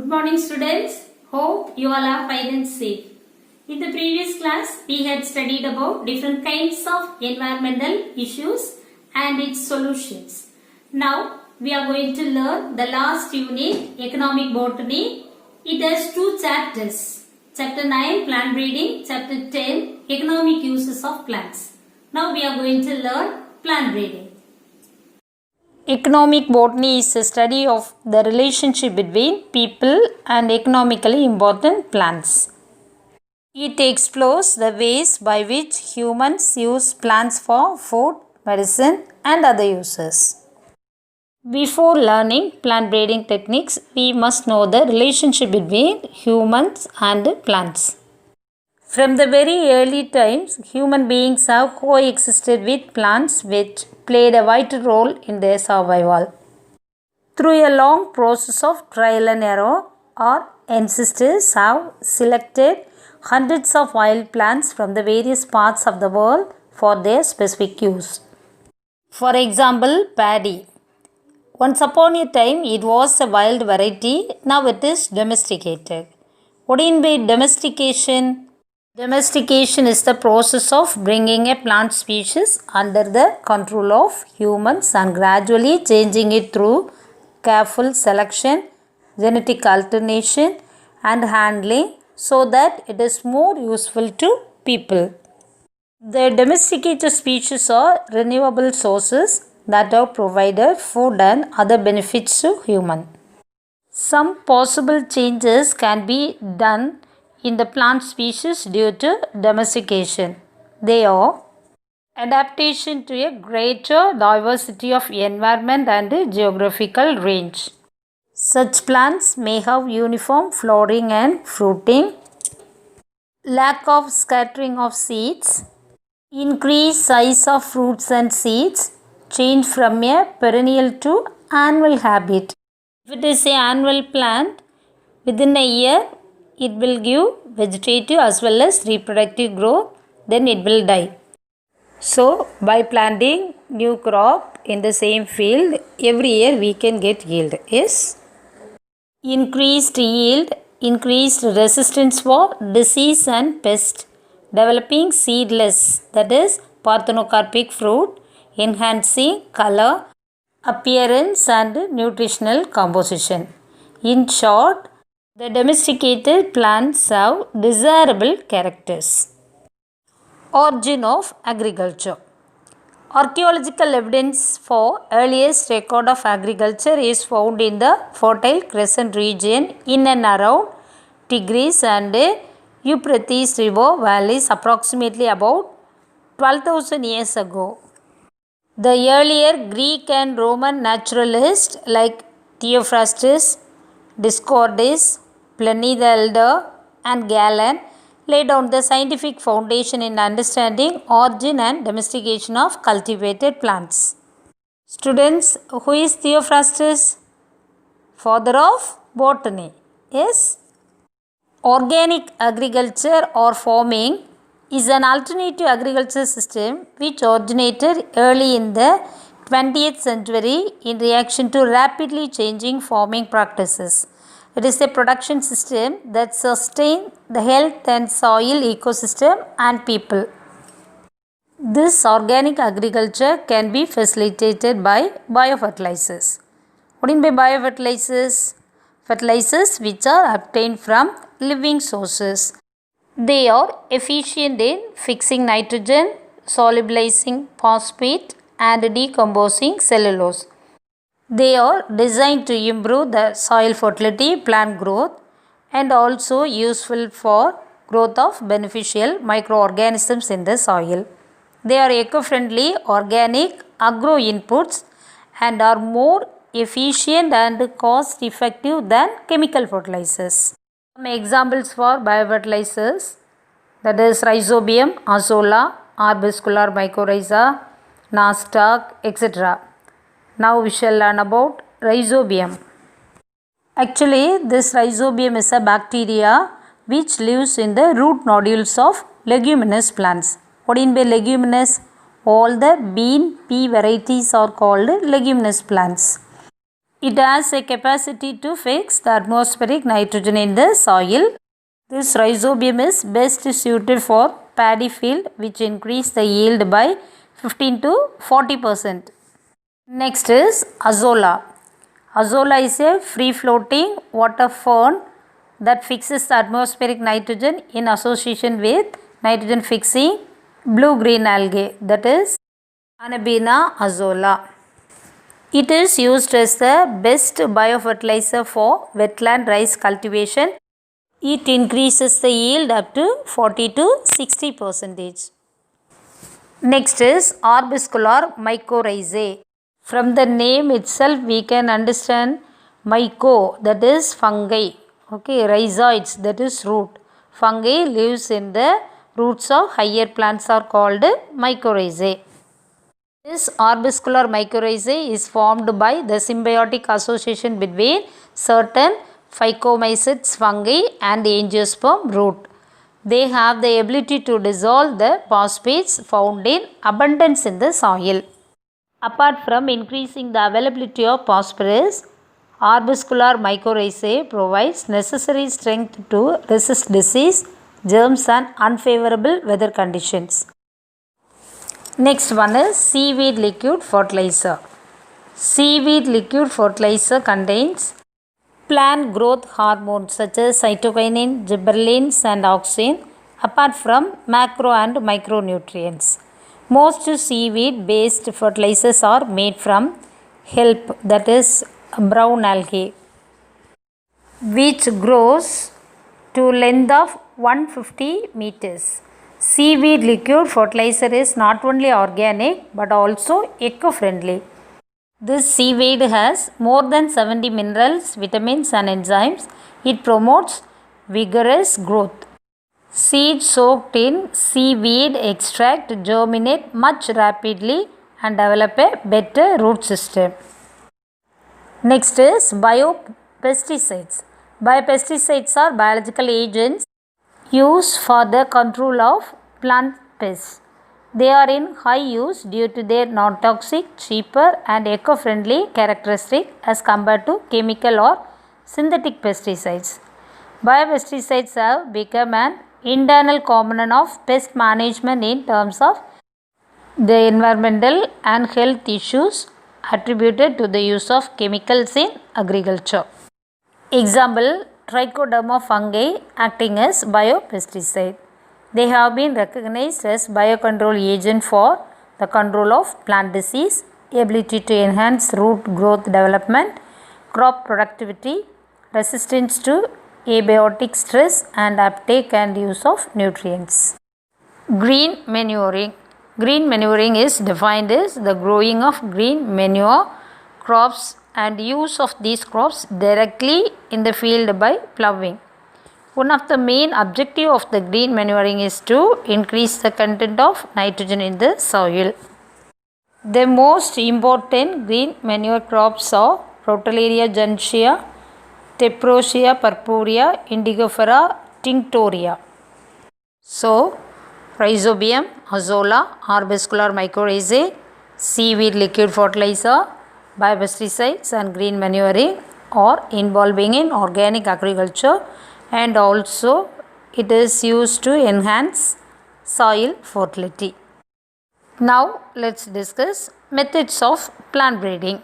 Good morning students. Hope you all are fine and safe. In the previous class we had studied about different kinds of environmental issues and its solutions. Now we are going to learn the last unit, economic botany. It has two chapters. Chapter 9, plant breeding. Chapter 10, economic uses of plants. Now we are going to learn plant breeding. Economic botany is a study of the relationship between people and economically important plants. It explores the ways by which humans use plants for food, medicine, and other uses. Before learning plant breeding techniques, we must know the relationship between humans and plants. From the very early times, human beings have coexisted with plants which played a vital role in their survival. Through a long process of trial and error, our ancestors have selected hundreds of wild plants from the various parts of the world for their specific use. For example, paddy. Once upon a time, it was a wild variety, now it is domesticated. What do you mean by domestication? Domestication is the process of bringing a plant species under the control of humans and gradually changing it through careful selection, genetic alternation, and handling so that it is more useful to people. The domesticated species are renewable sources that have provided food and other benefits to humans. Some possible changes can be done in the plant species due to domestication. They are adaptation to a greater diversity of environment and geographical range. Such plants may have uniform flowering and fruiting, lack of scattering of seeds, increased size of fruits and seeds, change from a perennial to annual habit. If it is an annual plant, within a year it will give vegetative as well as reproductive growth, then it will die. So by planting new crop in the same field, every year we can get yield. Yes? Increased yield, increased resistance for disease and pest, developing seedless, that is parthenocarpic fruit, enhancing color, appearance and nutritional composition. In short, the domesticated plants have desirable characters. Origin of agriculture. Archaeological evidence for earliest record of agriculture is found in the Fertile Crescent region in and around Tigris and Euphrates river valleys approximately about 12,000 years ago. The earlier Greek and Roman naturalists like Theophrastus, Dioscorides, Pliny the Elder, and Galen laid down the scientific foundation in understanding origin and domestication of cultivated plants. Students, who is Theophrastus? Father of botany. Yes? Organic agriculture or farming is an alternative agriculture system which originated early in the 20th century in reaction to rapidly changing farming practices. It is a production system that sustains the health and soil ecosystem and people. This organic agriculture can be facilitated by biofertilizers. What do you mean by biofertilizers? Fertilizers which are obtained from living sources. They are efficient in fixing nitrogen, solubilizing phosphate, and decomposing cellulose. They are designed to improve the soil fertility, plant growth, and also useful for growth of beneficial microorganisms in the soil. They are eco-friendly organic agro inputs and are more efficient and cost effective than chemical fertilizers. Some examples for biofertilizers, that is Rhizobium, Azolla, Arbuscular mycorrhiza, Nostoc, etc. Now we shall learn about Rhizobium. Actually, this Rhizobium is a bacteria which lives in the root nodules of leguminous plants. What do you mean by leguminous? All the bean, pea varieties are called leguminous plants. It has a capacity to fix the atmospheric nitrogen in the soil. This rhizobium is best suited for paddy field, which increase the yield by 15 to 40%. Next is Azolla. Azolla is a free-floating water fern that fixes the atmospheric nitrogen in association with nitrogen fixing blue-green algae, that is Anabaena azolla. It is used as the best biofertilizer for wetland rice cultivation. It increases the yield up to 40 to 60%. Next is Arbuscular mycorrhizae. From the name itself we can understand myco, that is fungi. Okay, rhizoids, that is root. Fungi lives in the roots of higher plants are called mycorrhizae. This arbuscular mycorrhizae is formed by the symbiotic association between certain Phycomycetes fungi and angiosperm root. They have the ability to dissolve the phosphates found in abundance in the soil. Apart from increasing the availability of phosphorus, arbuscular mycorrhizae provides necessary strength to resist disease, germs and unfavorable weather conditions. Next one is seaweed liquid fertilizer. Seaweed liquid fertilizer contains plant growth hormones such as cytokinin, gibberellins and auxin, apart from macro and micronutrients. Most seaweed based fertilizers are made from kelp, that is brown algae, which grows to length of 150 meters. Seaweed liquid fertilizer is not only organic but also eco-friendly. This seaweed has more than 70 minerals, vitamins and enzymes. It promotes vigorous growth. Seeds soaked in seaweed extract germinate much rapidly and develop a better root system. Next is biopesticides. Biopesticides are biological agents used for the control of plant pests. They are in high use due to their non-toxic, cheaper and eco-friendly characteristic as compared to chemical or synthetic pesticides. Biopesticides have become an internal component of pest management in terms of the environmental and health issues attributed to the use of chemicals in agriculture. Example, Trichoderma fungi acting as biopesticide. They have been recognized as biocontrol agent for the control of plant disease, ability to enhance root growth development, crop productivity, resistance to abiotic stress and uptake and use of nutrients. Green manuring. Green manuring is defined as the growing of green manure crops and use of these crops directly in the field by ploughing. One of the main objective of the green manuring is to increase the content of nitrogen in the soil. The most important green manure crops are Rotularia gentiana, Tephrosia purpurea, Indigofera tinctoria. So, Rhizobium, Azolla, arbuscular mycorrhizae, seaweed liquid fertilizer, biopesticides and green manuring are involving in organic agriculture, and also it is used to enhance soil fertility. Now let's discuss methods of plant breeding.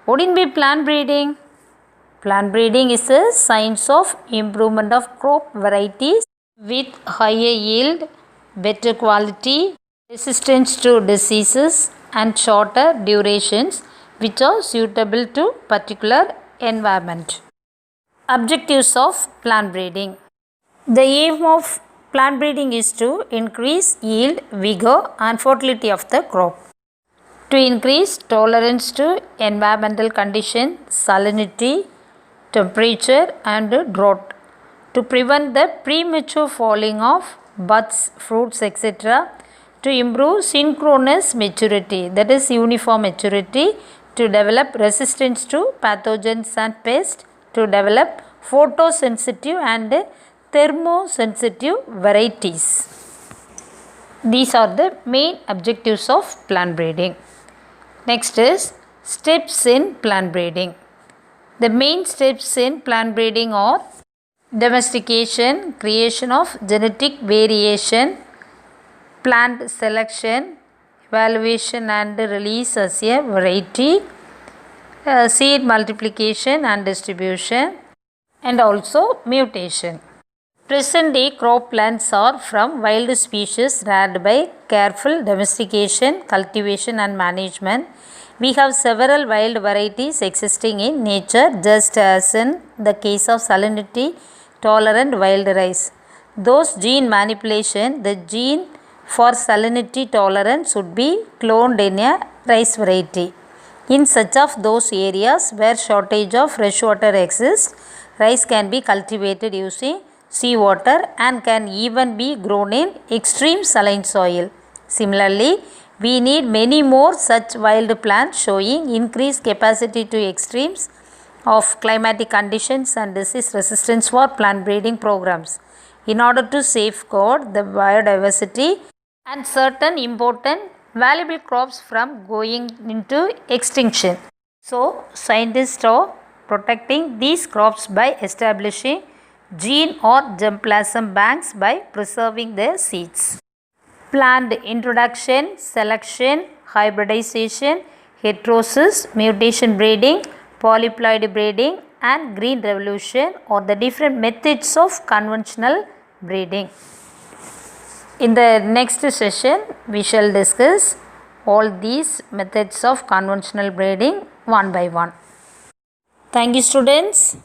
What is plant breeding? Plant breeding is a science of improvement of crop varieties with higher yield, better quality, resistance to diseases and shorter durations which are suitable to particular environment. Objectives of plant breeding. The aim of plant breeding is to increase yield, vigor and fertility of the crop, to increase tolerance to environmental conditions, salinity, temperature and drought, to prevent the premature falling of buds, fruits, etc., to improve synchronous maturity, that is uniform maturity, to develop resistance to pathogens and pests, to develop photosensitive and thermosensitive varieties. These are the main objectives of plant breeding. Next is steps in plant breeding. The main steps in plant breeding are domestication, creation of genetic variation, plant selection, evaluation and release as a variety, seed multiplication and distribution, and also mutation. Present day crop plants are from wild species reared by careful domestication, cultivation and management. We have several wild varieties existing in nature, just as in the case of salinity tolerant wild rice. Those gene manipulation, the gene for salinity tolerance would be cloned in a rice variety. In such of those areas where shortage of fresh water exists, rice can be cultivated using seawater and can even be grown in extreme saline soil. Similarly, we need many more such wild plants showing increased capacity to extremes of climatic conditions and disease resistance for plant breeding programs in order to safeguard the biodiversity and certain important valuable crops from going into extinction. So, scientists are protecting these crops by establishing gene or germplasm banks by preserving their seeds. Plant introduction, selection, hybridization, heterosis, mutation breeding, polyploid breeding and green revolution are the different methods of conventional breeding. In the next session, we shall discuss all these methods of conventional breeding one by one. Thank you, students.